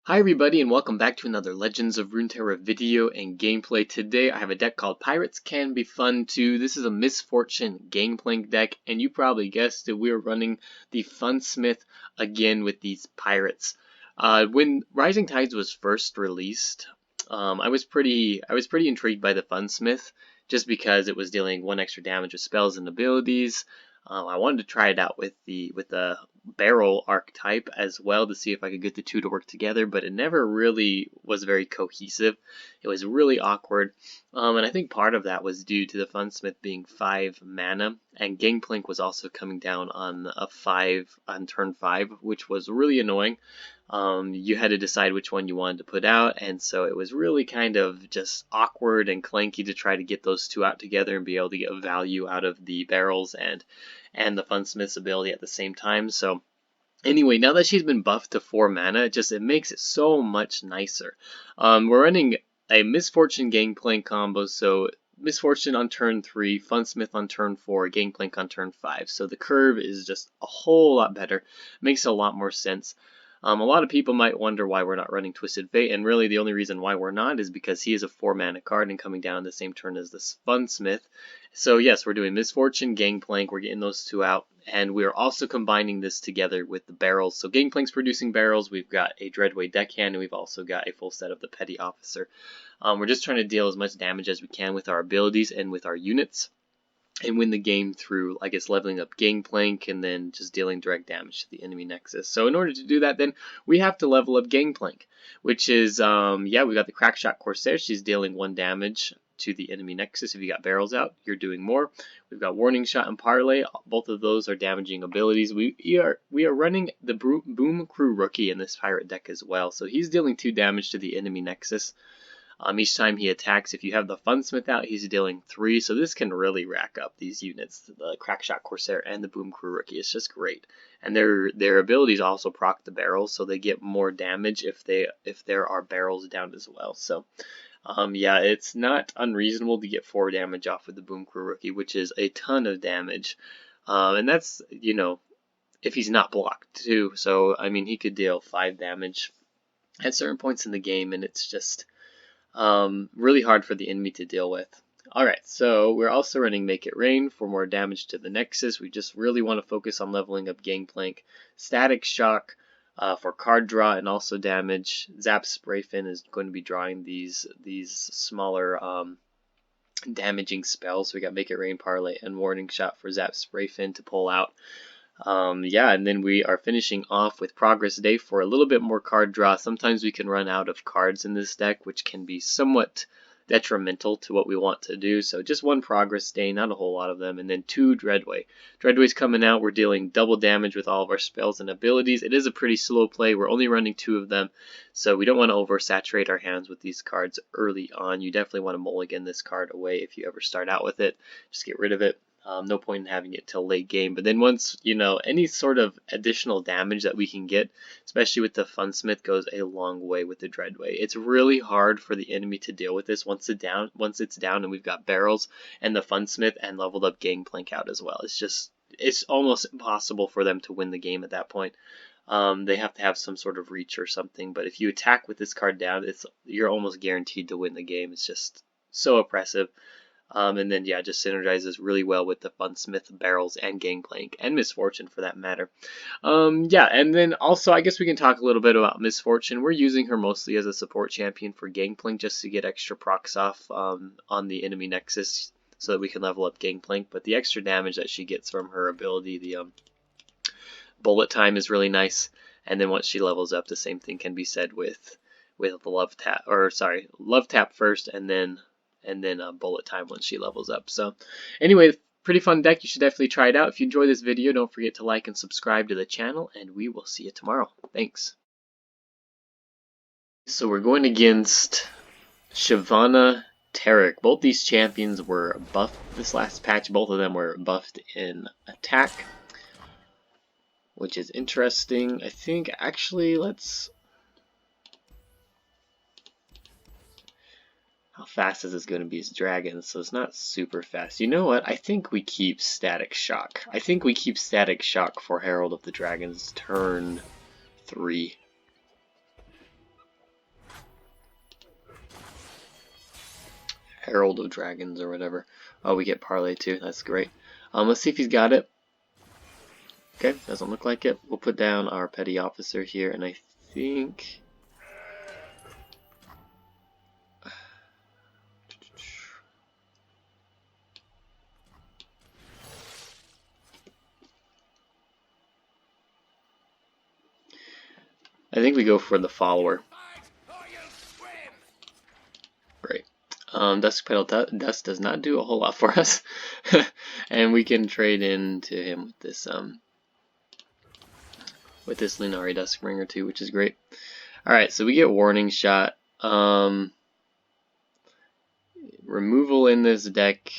Hi everybody and welcome back to another Legends of Runeterra video and gameplay. Today I have a deck called Pirates Can Be Fun Too. This is a Misfortune Gangplank deck and you probably guessed it, we're running the Funsmith again with these pirates. When Rising Tides was first released, I was pretty intrigued by the Funsmith just because it was dealing 1 extra damage with spells and abilities. I wanted to try it out with the barrel archetype as well to see if I could get the two to work together, but it never really was very cohesive. It was really awkward, and I think part of that was due to the Funsmith being 5 mana, and Gangplank was also coming down on a 5 on turn 5, which was really annoying. You had to decide which one you wanted to put out, and so it was really kind of just awkward and clanky to try to get those two out together and be able to get value out of the barrels and the Funsmith's ability at the same time. So anyway, now that she's been buffed to 4 mana, it makes it so much nicer. We're running a Misfortune Gangplank combo, so Misfortune on turn 3, Funsmith on turn 4, Gangplank on turn 5. So the curve is just a whole lot better, makes a lot more sense. A lot of people might wonder why we're not running Twisted Fate, and really the only reason why we're not is because he is a 4 mana card and coming down on the same turn as this Funsmith. So yes, we're doing Misfortune, Gangplank, we're getting those two out, and we're also combining this together with the barrels. So Gangplank's producing barrels, we've got a Dreadway deckhand, and we've also got a full set of the Petty Officer. We're just trying to deal as much damage as we can with our abilities and with our units, and win the game through, I guess, leveling up Gangplank and then just dealing direct damage to the enemy nexus. So in order to do that, then we have to level up Gangplank, which is, yeah, we got the Crackshot Corsair. She's dealing 1 damage to the enemy nexus. If you got barrels out, you're doing more. We've got Warning Shot and Parlay. Both of those are damaging abilities. We are running the Boom Crew Rookie in this pirate deck as well. So he's dealing 2 damage to the enemy nexus. Each time he attacks. If you have the Funsmith out, he's dealing 3, so this can really rack up these units, the Crackshot Corsair and the Boom Crew Rookie. It's just great. And their abilities also proc the barrels, so they get more damage if there are barrels down as well. So yeah, it's not unreasonable to get 4 damage off with the Boom Crew Rookie, which is a ton of damage. And that's, you know, if he's not blocked too. So I mean, he could deal 5 damage at certain points in the game, and it's just really hard for the enemy to deal with. Alright, so we're also running Make It Rain for more damage to the Nexus. We just really want to focus on leveling up Gangplank. Static Shock for card draw and also damage. Zap Sprayfin is going to be drawing these smaller damaging spells. So we got Make It Rain, Parlay, and Warning Shot for Zap Sprayfin to pull out. Yeah, and then we are finishing off with Progress Day for a little bit more card draw. Sometimes we can run out of cards in this deck, which can be somewhat detrimental to what we want to do. So just 1 Progress Day, not a whole lot of them, and then 2 Dreadway. Dreadway's coming out. We're dealing double damage with all of our spells and abilities. It is a pretty slow play. We're only running 2 of them, so we don't want to oversaturate our hands with these cards early on. You definitely want to mulligan this card away if you ever start out with it. Just get rid of it. No point in having it till late game. But then once, you know, any sort of additional damage that we can get, especially with the Funsmith, goes a long way with the Dreadway. It's really hard for the enemy to deal with this once it's down and we've got barrels and the Funsmith and leveled up Gangplank out as well. It's almost impossible for them to win the game at that point. They have to have some sort of reach or something, but if you attack with this card down, you're almost guaranteed to win the game. It's just so oppressive. And then, yeah, just synergizes really well with the Funsmith, barrels, and Gangplank, and Misfortune for that matter. Yeah, and then also, I guess we can talk a little bit about Misfortune. We're using her mostly as a support champion for Gangplank just to get extra procs off on the enemy nexus so that we can level up Gangplank. But the extra damage that she gets from her ability, the bullet time, is really nice. And then once she levels up, the same thing can be said with Love Tap first, and then bullet time once she levels up. So anyway, pretty fun deck. You should definitely try it out. If you enjoy this video, don't forget to like and subscribe to the channel, and we will see you tomorrow. Thanks. So we're going against Shyvana, Tariq. Both these champions were buffed this last patch. Both of them were buffed in attack, which is interesting. I think actually how fast is this going to be as dragons? So it's not super fast. You know what? I think we keep Static Shock. I think we keep Static Shock for Herald of the Dragons turn 3. Herald of Dragons or whatever. Oh, we get Parlay too. That's great. Let's see if he's got it. Okay, doesn't look like it. We'll put down our petty officer here, and I think we go for the follower. Great. Dusk Petal Dust does not do a whole lot for us, and we can trade into him with this Lunari Duskbringer too, which is great. All right, so we get Warning Shot. Removal in this deck.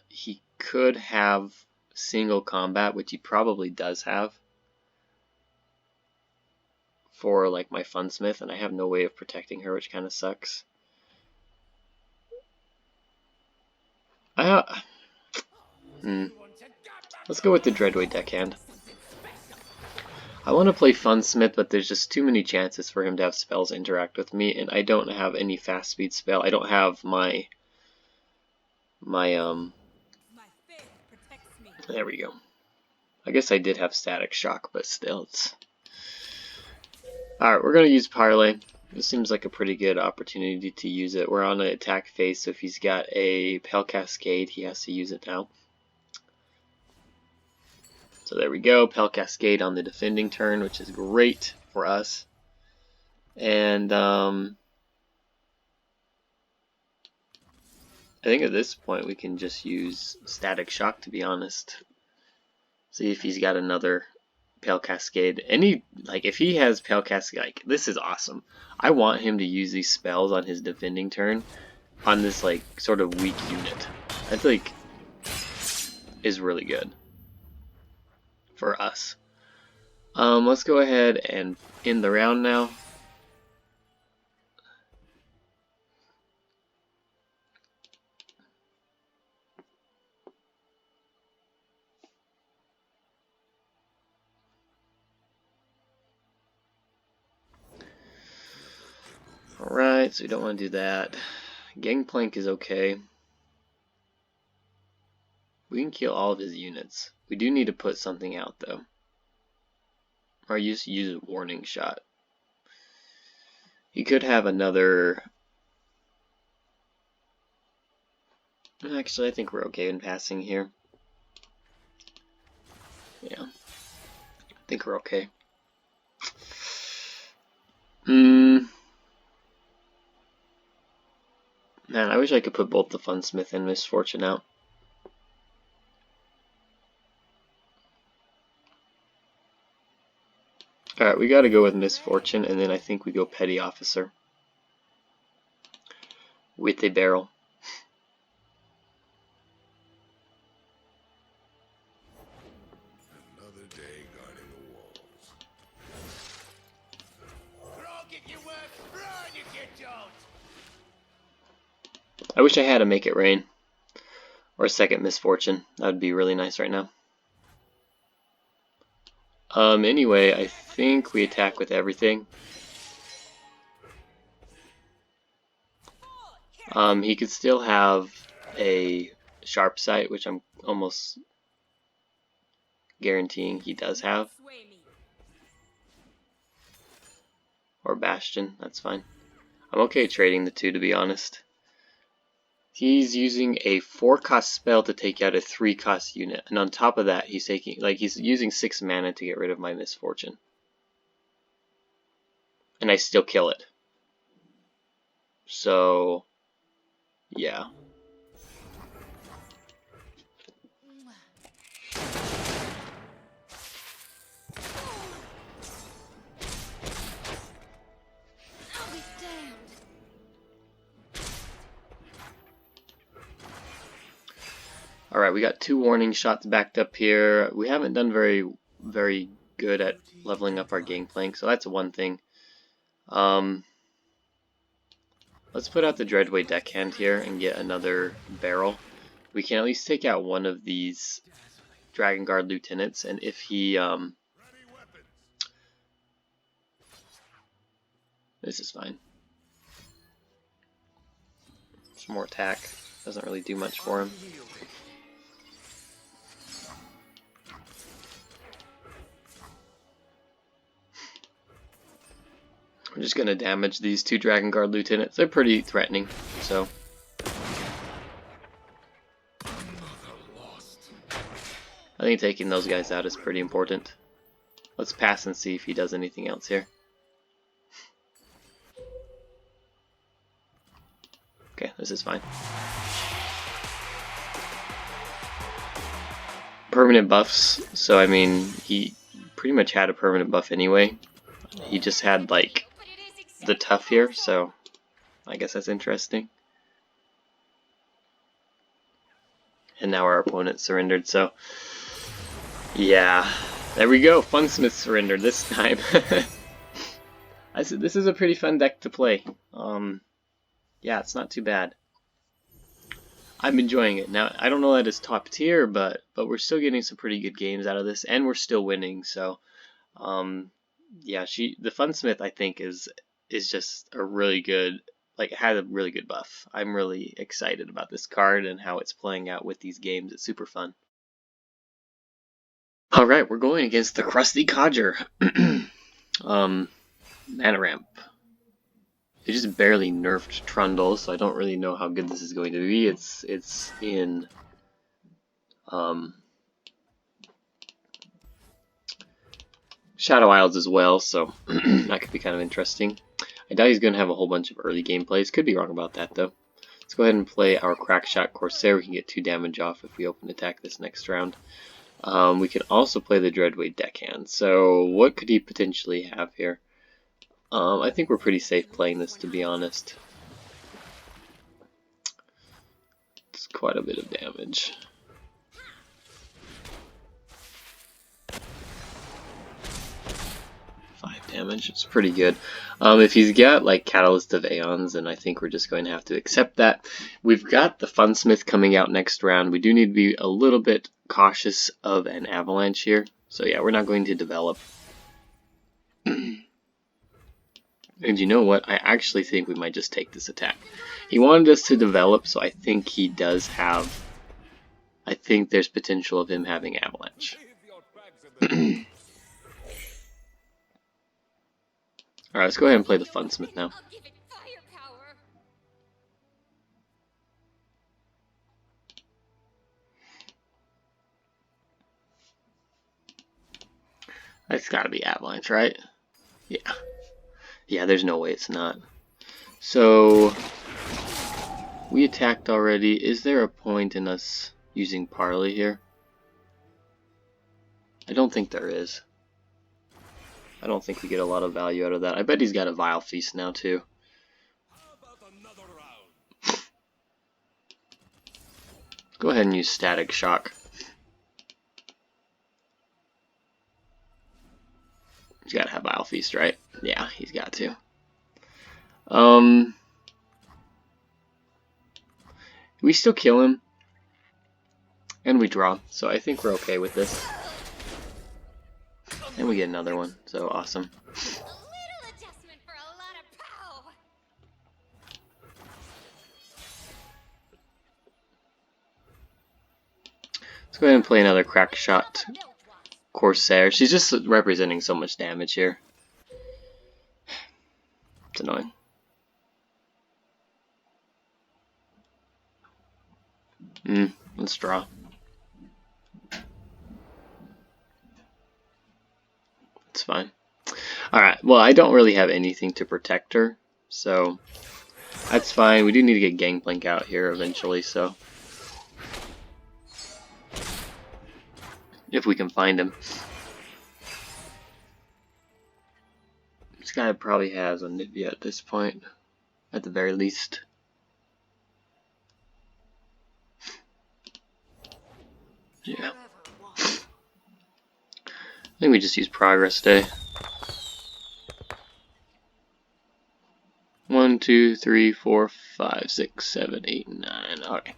He could have single combat, which he probably does have, for like my Funsmith, and I have no way of protecting her, which kind of sucks. Let's go with the Dreadway deckhand. I want to play Funsmith, but there's just too many chances for him to have spells interact with me, and I don't have any fast speed spell. I don't have my there we go. I guess I did have Static Shock, but still, it's alright. We're gonna use Parlay. This seems like a pretty good opportunity to use it. We're on an attack phase, so if he's got a Pale Cascade, he has to use it now. So there we go, Pale Cascade on the defending turn, which is great for us. And I think at this point we can just use Static Shock, to be honest. See if he's got another Pale Cascade. If he has Pale Cascade, like, this is awesome. I want him to use these spells on his defending turn on this like sort of weak unit. I think is really good for us. Let's go ahead and end the round now. Alright, so we don't want to do that. Gangplank is okay. We can kill all of his units. We do need to put something out though. Or use a Warning Shot. He could have another... Actually, I think we're okay in passing here. Yeah. I think we're okay. Man, I wish I could put both the Funsmith and Misfortune out. Alright, we gotta go with Misfortune, and then I think we go Petty Officer with a barrel. Another day guarding the walls. I wish I had a Make It Rain or a second Misfortune. That would be really nice right now. Anyway, I think we attack with everything. He could still have a Sharp Sight, which I'm almost guaranteeing he does have. Or Bastion, that's fine. I'm okay trading the two, to be honest. He's using a 4-cost spell to take out a 3-cost unit, and on top of that, he's using 6 mana to get rid of my Misfortune, and I still kill it. So, yeah. Alright, we got 2 Warning Shots backed up here. We haven't done very good at leveling up our Gangplank, so that's one thing. Let's put out the Dreadway deckhand here and get another barrel. We can at least take out one of these Dragon Guard lieutenants, and if he this is fine. Some more attack. Doesn't really do much for him. We're just gonna damage these two Dragon Guard lieutenants. They're pretty threatening, so. I think taking those guys out is pretty important. Let's pass and see if he does anything else here. Okay, this is fine. Permanent buffs, so I mean, he pretty much had a permanent buff anyway. He just had, like, the tough here, so I guess that's interesting. And now our opponent surrendered, so yeah, there we go. Funsmith surrendered this time. I said this is a pretty fun deck to play. Yeah, it's not too bad. I'm enjoying it. Now, I don't know that it's top tier, but we're still getting some pretty good games out of this, and we're still winning. So, yeah, the Funsmith, I think, is just a really good, like, it has a really good buff. I'm really excited about this card and how it's playing out with these games. It's super fun. All right, we're going against the Crusty Codger. Mana ramp. They just barely nerfed Trundle, so I don't really know how good this is going to be. It's in Shadow Isles as well, so that could be kind of interesting. I doubt he's going to have a whole bunch of early game plays. Could be wrong about that, though. Let's go ahead and play our Crackshot Corsair. We can get 2 damage off if we open attack this next round. We can also play the Dreadweight Deckhand. So what could he potentially have here? I think we're pretty safe playing this, to be honest. It's quite a bit of damage. 5 damage, it's pretty good. If he's got like Catalyst of Aeons, then I think we're just going to have to accept that. We've got the Funsmith coming out next round. We do need to be a little bit cautious of an Avalanche here. So yeah, we're not going to develop. And you know what? I actually think we might just take this attack. He wanted us to develop, so I think he does have... I think there's potential of him having Avalanche. Alright, let's go ahead and play the Funsmith now. It's gotta be Avalanche, right? Yeah. Yeah, there's no way it's not. So, we attacked already. Is there a point in us using Parley here? I don't think there is. I don't think we get a lot of value out of that. I bet he's got a Vile Feast now, too. Go ahead and use Static Shock. He's got to have Vile Feast, right? Yeah, he's got to. We still kill him. And we draw. So I think we're okay with this. And we get another one. So awesome. Let's go ahead and play another Crackshot Corsair. She's just representing so much damage here. It's annoying. Let's draw. It's fine. Alright, well, I don't really have anything to protect her, so that's fine. We do need to get Gangplank out here eventually, so if we can find him. This guy probably has a Nivea at this point, at the very least. Yeah. I think we just use Progress Day. 1, 2, 3, 4, 5, 6, 7, 8, 9. Okay.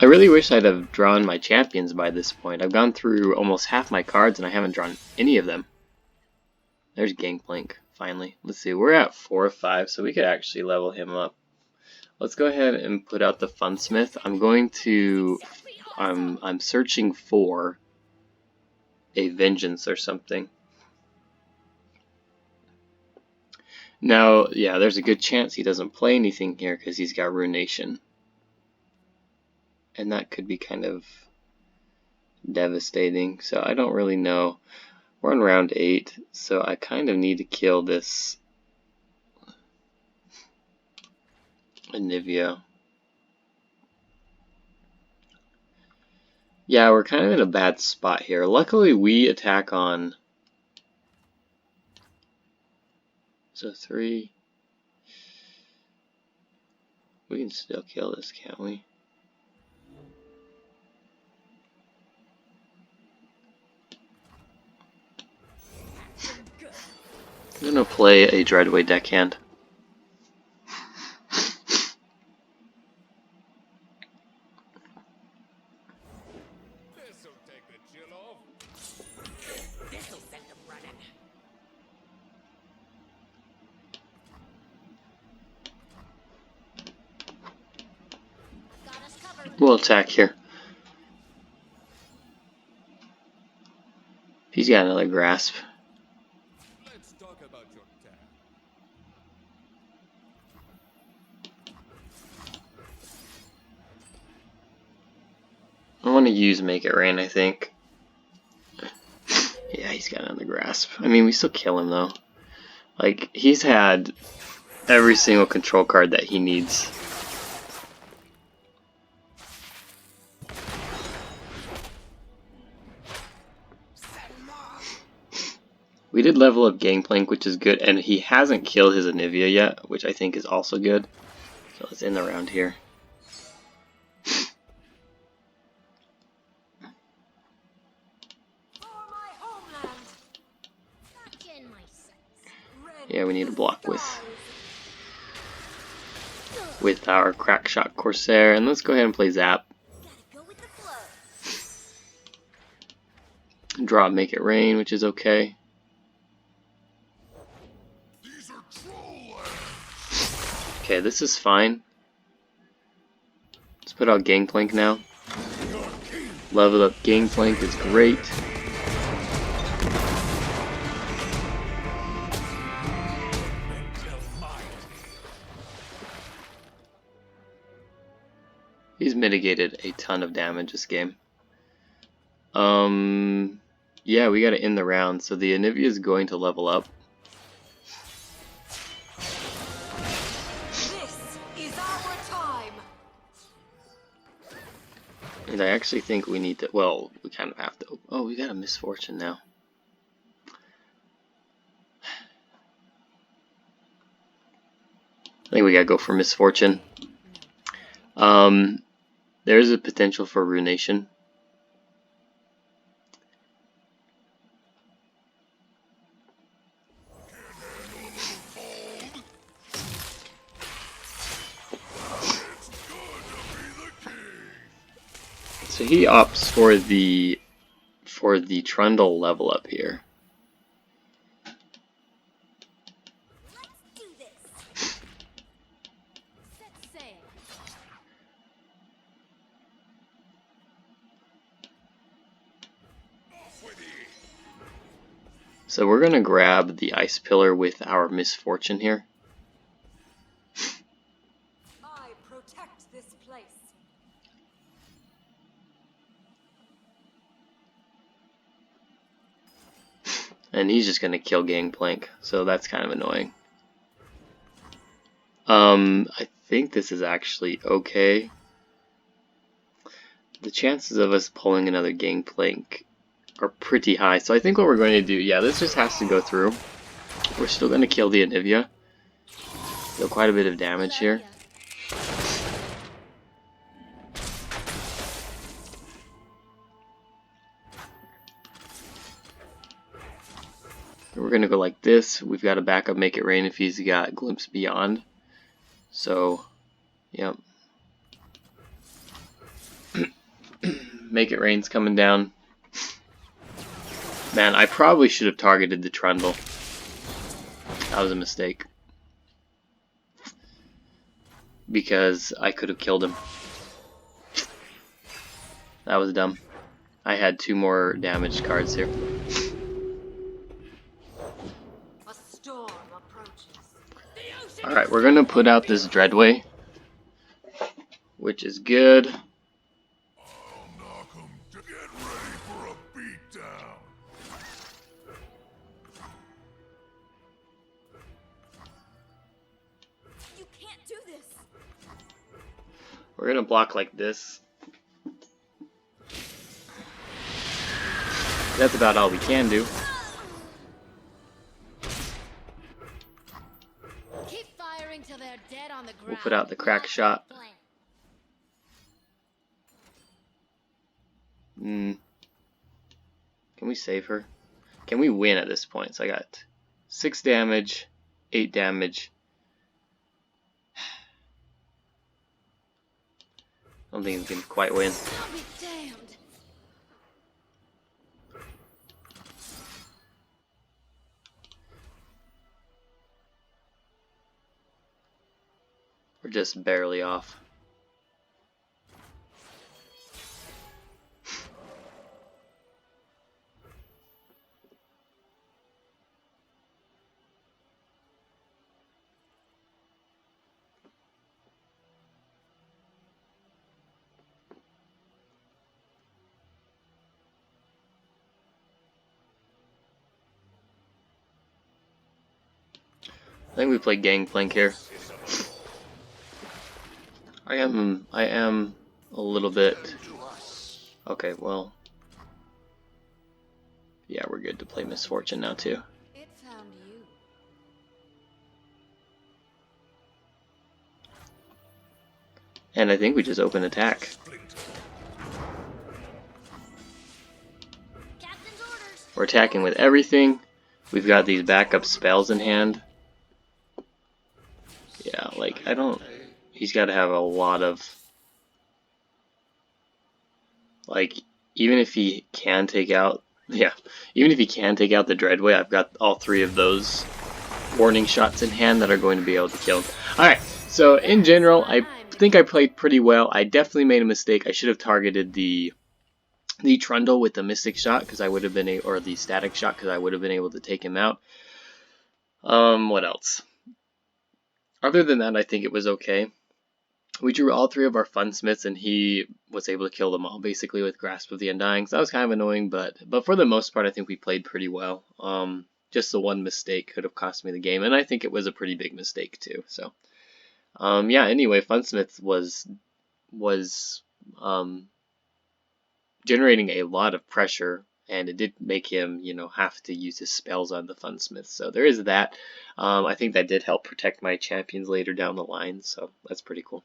I really wish I'd have drawn my champions by this point. I've gone through almost half my cards and I haven't drawn any of them. There's Gangplank, finally. Let's see, we're at 4 or 5, so we could actually level him up. Let's go ahead and put out the Funsmith. I'm searching for a vengeance or something. Now, yeah, there's a good chance he doesn't play anything here because he's got Ruination. And that could be kind of devastating, so I don't really know. We're on round 8, so I kind of need to kill this Anivia. Yeah, we're kind of in a bad spot here. Luckily, we attack on... So 3... We can still kill this, can't we? I'm gonna play a Dreadway deckhand. This'll take the chill off. This'll send them running. Got us covered. We'll attack here. He's got another grasp. Let's talk about your tab. I want to use Make It Rain, I think. Yeah, he's got another grasp. I mean, we still kill him, though. Like, he's had every single control card that he needs. We did level up Gangplank, which is good, and he hasn't killed his Anivia yet, which I think is also good. So let's end the round here. Yeah, we need to block with our Crackshot Corsair, and let's go ahead and play Zap. Draw Make It Rain, which is okay. These are troll Okay, this is fine. Let's put out Gangplank now. Level up Gangplank is great. He's mitigated a ton of damage this game. Yeah, we gotta end the round, so the Anivia is going to level up. This is our time. And I actually think we need to, well, we kind of have to, oh, we got a Misfortune now. I think we gotta go for Misfortune. There's a potential for Ruination. So he opts for the Trundle level up here. Let's do this. Set sail. off with ye. So we're gonna grab the Ice Pillar with our Misfortune here. I protect this place. And he's just gonna kill Gangplank, so that's kind of annoying. I think this is actually okay. The chances of us pulling another Gangplank are pretty high, so I think what we're going to do, yeah, this just has to go through. We're still going to kill the Anivia. Deal quite a bit of damage here. We're going to go like this. We've got a backup Make It Rain if he's got Glimpse Beyond. So, yep. Make It Rain's coming down. Man, I probably should have targeted the Trundle. That was a mistake. Because I could have killed him. That was dumb. I had 2 more damaged cards here. A storm approaches. Alright, we're gonna put out this Dreadway, which is good. I'll knock 'em down. Get ready for a beatdown. You can't do this. We're gonna block like this. That's about all we can do. Keep firing till they're dead on the ground. We'll put out the crack shot. Can we save her? Can we win at this point? So I got 6 damage, 8 damage. I don't think we can quite win. I'll be damned. We're just barely off. I think we play Gangplank here. I am a little bit. Okay, well. Yeah, we're good to play Misfortune now too. It found you. And I think we just open attack. Captain's orders. We're attacking with everything. We've got these backup spells in hand. Yeah, like I don't. He's got to have a lot of. Like, even if he can take out. Yeah, even if he can take out the Dreadway, I've got all 3 of those warning shots in hand that are going to be able to kill him. Alright, so in general, I think I played pretty well. I definitely made a mistake. I should have targeted the Trundle with the Mystic Shot, because I would have been or the Static Shot, because I would have been able to take him out. What else? Other than that, I think it was okay. We drew all 3 of our Funsmiths, and he was able to kill them all, basically, with Grasp of the Undying. So that was kind of annoying, but for the most part, I think we played pretty well. Just the one mistake could have cost me the game, and I think it was a pretty big mistake, too. So, yeah, anyway, Funsmith was generating a lot of pressure, and it did make him, have to use his spells on the Funsmith. So there is that. I think that did help protect my champions later down the line, so that's pretty cool.